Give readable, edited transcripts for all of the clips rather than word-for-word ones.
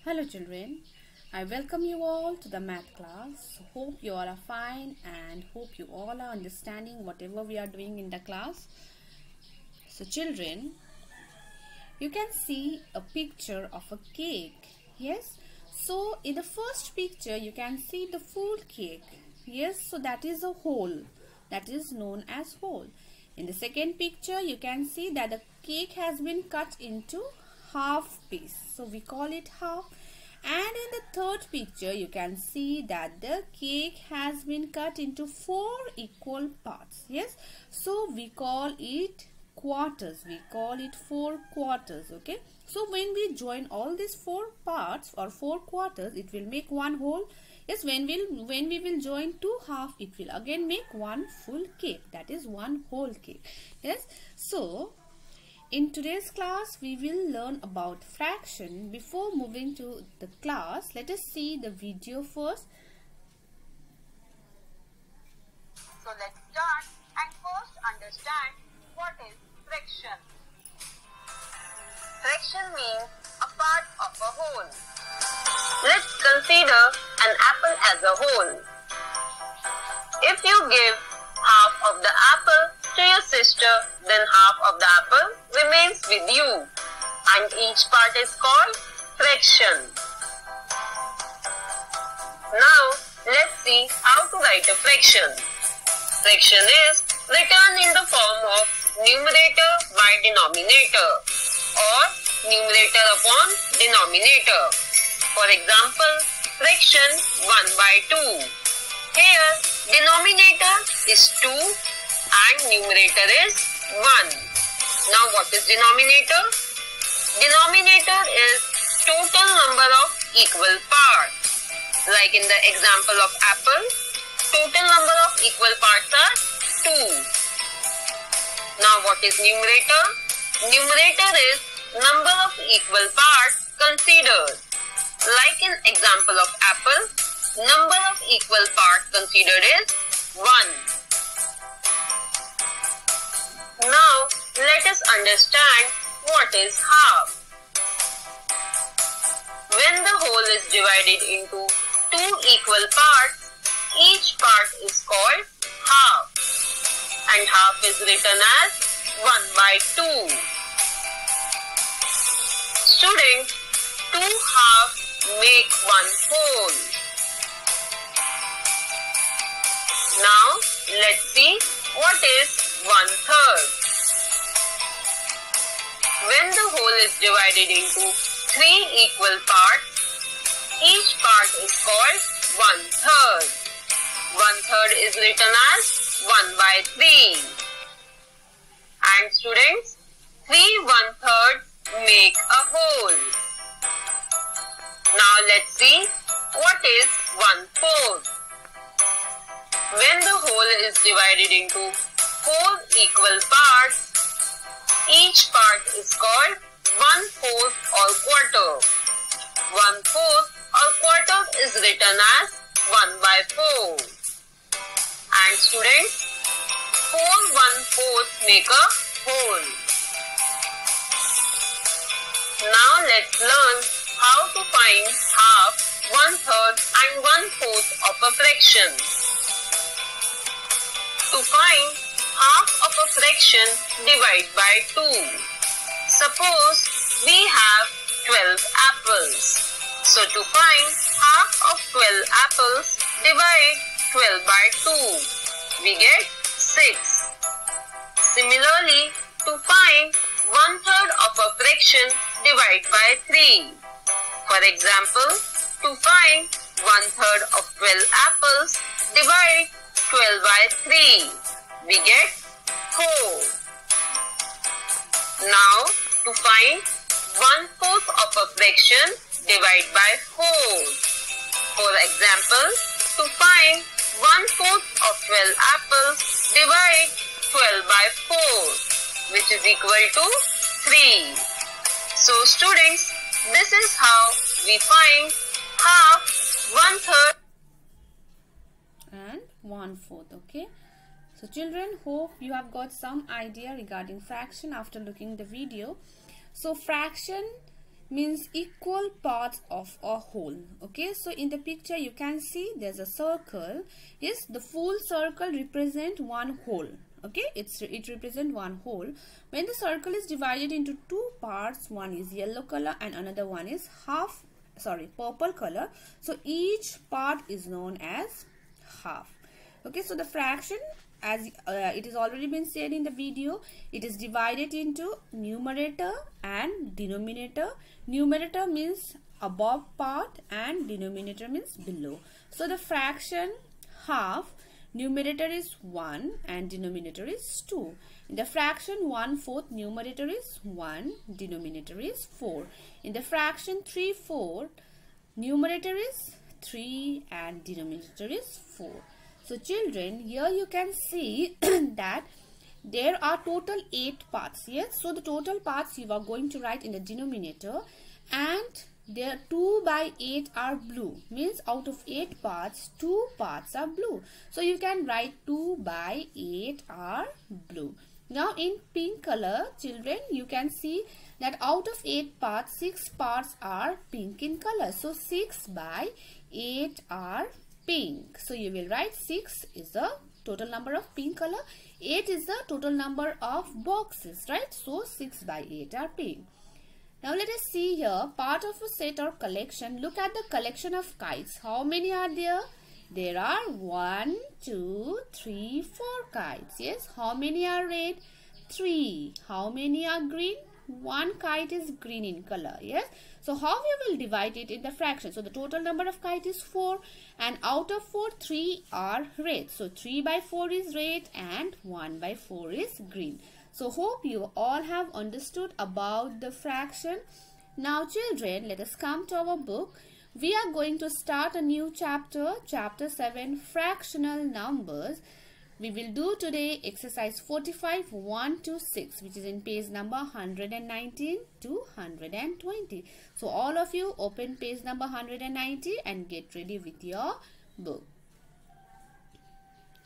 Hello children, I welcome you all to the math class. Hope you all are fine and hope you all are understanding whatever we are doing in the class. So children, you can see a picture of a cake. Yes, so in the first picture you can see the full cake. Yes, so that is a whole, that is known as whole. In the second picture you can see that the cake has been cut into half piece, so we call it half. And in the third picture you can see that the cake has been cut into 4 equal parts. Yes, so we call it quarters, we call it 4 quarters. Okay, so when we join all these 4 parts or 4 quarters, it will make one whole. Yes, when we will join 2 half, it will again make one full cake, that is one whole cake. Yes, so in today's class, we will learn about fraction. Before moving to the class, let us see the video first. So let's start and first understand what is fraction. Fraction means a part of a whole. Let's consider an apple as a whole. If you give half of the apple to your sister, then half of the apple remains with you, and each part is called fraction. Now let's see how to write a fraction. Fraction is written in the form of numerator by denominator or numerator upon denominator. For example, fraction 1 by 2. Here denominator is 2 and numerator is 1. Now what is denominator? Denominator is total number of equal parts. Like in the example of apple, total number of equal parts are 2. Now what is numerator? Numerator is number of equal parts considered. Like in example of apple, number of equal parts considered is 1. Now let us understand what is half. When the whole is divided into 2 equal parts, each part is called half, and half is written as 1 by 2. Students, 2 halves make 1 whole. Now let's see what is 1/3. When the whole is divided into 3 equal parts, each part is called 1/3. 1/3 is written as 1 by 3. And students, 3 1/3 make a whole. Now let's see what is 1/4. When the whole is divided into 4 equal parts, each part is called 1/4 or quarter. 1/4 or quarter is written as 1 by 4. And students, 4 1/4 make a whole. Now let's learn how to find half, 1/3 and 1/4 of a fraction. To find half of a fraction, divide by 2. Suppose we have 12 apples. So to find half of 12 apples, divide 12 by 2. We get 6. Similarly, to find 1/3 of a fraction, divide by 3. For example, to find 1/3 of 12 apples, divide 12 by 3. We get 4. Now, to find 1/4 of a fraction, divide by 4. For example, to find 1/4 of 12 apples, divide 12 by 4, which is equal to 3. So students, this is how we find half, 1/3 and 1/4. Okay, so children, hope you have got some idea regarding fraction after looking the video. So fraction means equal parts of a whole. Okay, so in the picture you can see there's a circle. Yes, the full circle represent one whole. Okay, it represents one whole. When the circle is divided into two parts, one is yellow color and another one is purple color, so each part is known as half. Okay, so the fraction, as it is already been said in the video, it is divided into numerator and denominator. Numerator means above part and denominator means below. So the fraction half, numerator is 1 and denominator is 2. In the fraction 1/4, numerator is 1, denominator is 4. In the fraction 3/4, numerator is 3 and denominator is 4. So children, here you can see that there are total 8 parts. Yes, so the total parts you are going to write in the denominator, and there 2 by 8 are blue, means out of 8 parts 2 parts are blue, so you can write 2 by 8 are blue. Now in pink color, children, you can see that out of 8 parts 6 parts are pink in color, so 6 by 8 are pink. So you will write 6 is the total number of pink color, 8 is the total number of boxes, right? So 6 by 8 are pink. Now let us see here, part of a set or collection. Look at the collection of kites. How many are there? There are 1, 2, 3, 4 kites. Yes. How many are red? 3. How many are green? 1 kite is green in color. Yes. So how we will divide it in the fraction? So the total number of kite is 4, and out of 4, 3 are red. So 3 by 4 is red and 1 by 4 is green. So hope you all have understood about the fraction. Now children, let us come to our book. We are going to start a new chapter, chapter 7, fractional numbers. We will do today exercise 45, 1 to 6, which is in page number 119 to 120. So all of you open page number 190 and get ready with your book.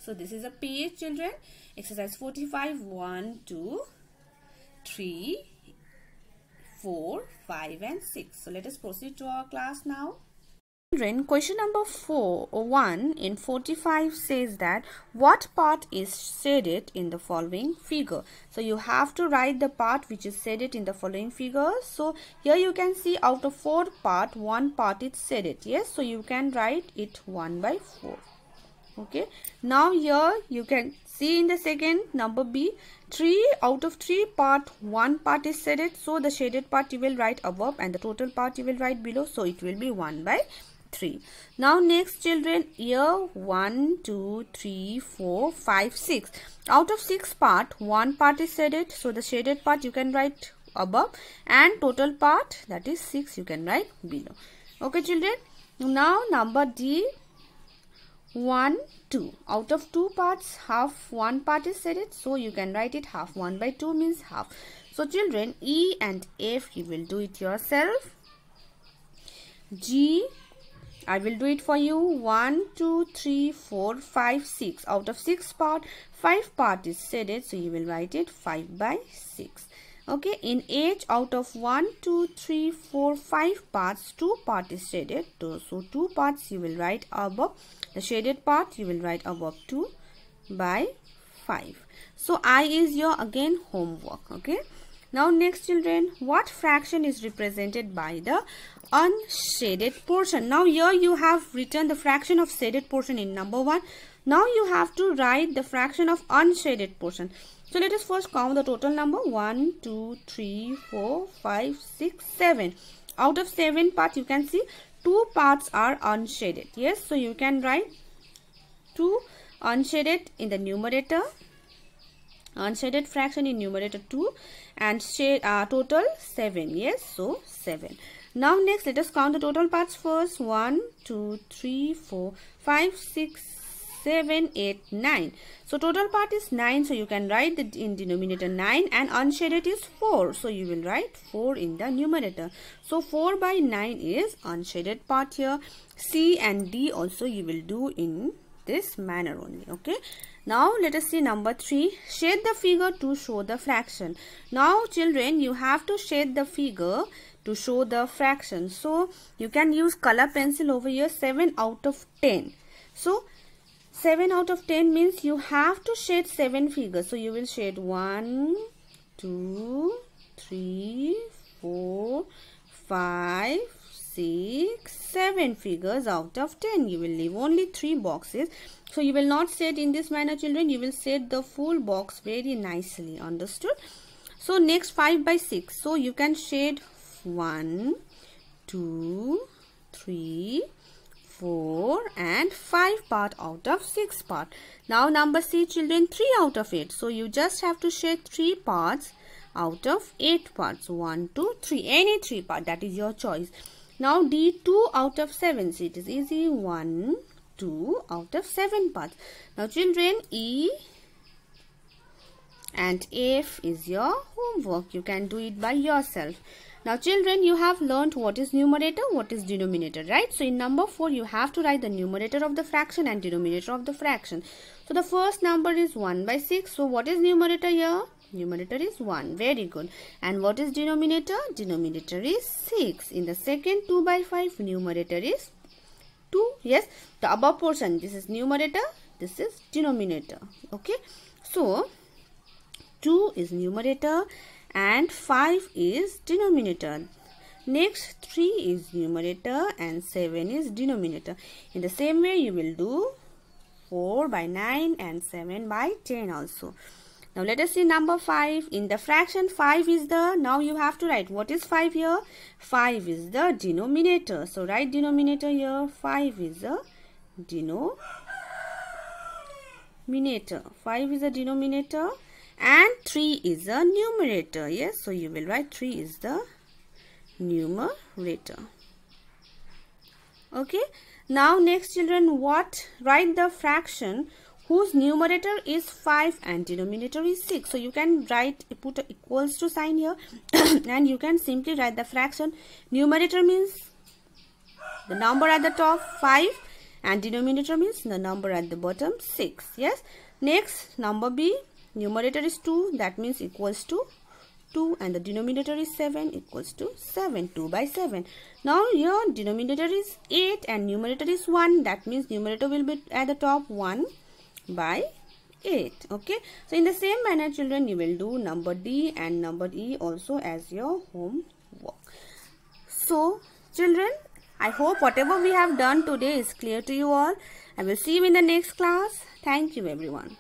So this is a page, children. Exercise 45, 1, 2, 3, 4, 5 and 6. So let us proceed to our class now. Children, question number 1 in 45 says that what part is shaded in the following figure. So you have to write the part which is shaded in the following figure. So here you can see out of 4 parts, 1 part is shaded. Yes, so you can write it 1 by 4. Okay, now here you can see in the second number B, 3 out of 3 part, 1 part is shaded, so the shaded part you will write above and the total part you will write below, so it will be 1 by 3. Now next children, here 1, 2, 3, 4, 5, 6. Out of 6 part, 1 part is shaded, so the shaded part you can write above and total part, that is 6, you can write below. Okay children, now number D, 1, 2. Out of 2 parts, half 1 part is shaded, so you can write it half. 1 by 2 means half. So children, E and F you will do it yourself. G, I will do it for you. 1, 2, 3, 4, 5, 6. Out of 6 part, 5 part is shaded, so you will write it 5 by 6. Okay, in H, out of 1, 2, 3, 4, 5 parts, 2 part is shaded. So 2 parts you will write above. The shaded part you will write above 2 by 5. So I is your again homework. Okay. Now next children, what fraction is represented by the unshaded portion? Now here you have written the fraction of shaded portion in number 1. Now you have to write the fraction of unshaded portion. So let us first count the total number. 1, 2, 3, 4, 5, 6, 7. Out of 7 parts you can see 2 parts are unshaded. Yes, so you can write 2 unshaded in the numerator, unshaded fraction in numerator 2, and total 7. Yes, so 7. Now next let us count the total parts first. 1, 2, 3, 4, 5, 6, 7, 8, 9. So total part is 9, so you can write the in denominator 9, and unshaded is 4, so you will write 4 in the numerator. So 4 by 9 is unshaded part here. C and D also you will do in this manner only. Okay. Now let us see number 3. Shade the figure to show the fraction. Now children, you have to shade the figure to show the fraction. So you can use color pencil over here. 7 out of 10. So 7 out of 10 means you have to shade 7 figures. So you will shade 1, 2, 3, 4, 5, 6, 7 figures out of 10. You will leave only 3 boxes. So you will not shade in this manner, children. You will shade the full box very nicely. Understood? So next 5 by 6. So you can shade 1, 2, 3, 4 and 5 part out of 6 part. Now number C, children, 3 out of 8. So you just have to shade 3 parts out of 8 parts. 1, 2, 3. Any 3 part, that is your choice. Now D, 2 out of 7. So it is easy. 1, 2 out of 7 parts. Now children, E and F is your homework. You can do it by yourself. Now children, you have learnt what is numerator, what is denominator, right? So in number 4, you have to write the numerator of the fraction and denominator of the fraction. So the first number is 1 by 6. So what is numerator here? Numerator is 1. Very good. And what is denominator? Denominator is 6. In the second 2 by 5, numerator is 2. Yes, the above portion, this is numerator, this is denominator. Okay, so 2 is numerator and 5 is denominator. Next 3 is numerator and 7 is denominator. In the same way you will do 4 by 9 and 7 by 10 also. Now let us see number 5. In the fraction, 5 is the, now you have to write what is 5 here. 5 is the denominator. So write denominator here. 5 is the denominator. 5 is the denominator. And 3 is a numerator. Yes, so you will write 3 is the numerator. Okay. Now next children, write the fraction whose numerator is 5 and denominator is 6. So you can put a equals to sign here and you can simply write the fraction. Numerator means the number at the top 5 and denominator means the number at the bottom 6. Yes. Next number B. Numerator is 2, that means equals to 2, and the denominator is 7 equals to 7, 2 by 7. Now your denominator is 8 and numerator is 1, that means numerator will be at the top 1 by 8. Okay, so in the same manner children, you will do number D and number E also as your homework. So children, I hope whatever we have done today is clear to you all. I will see you in the next class. Thank you everyone.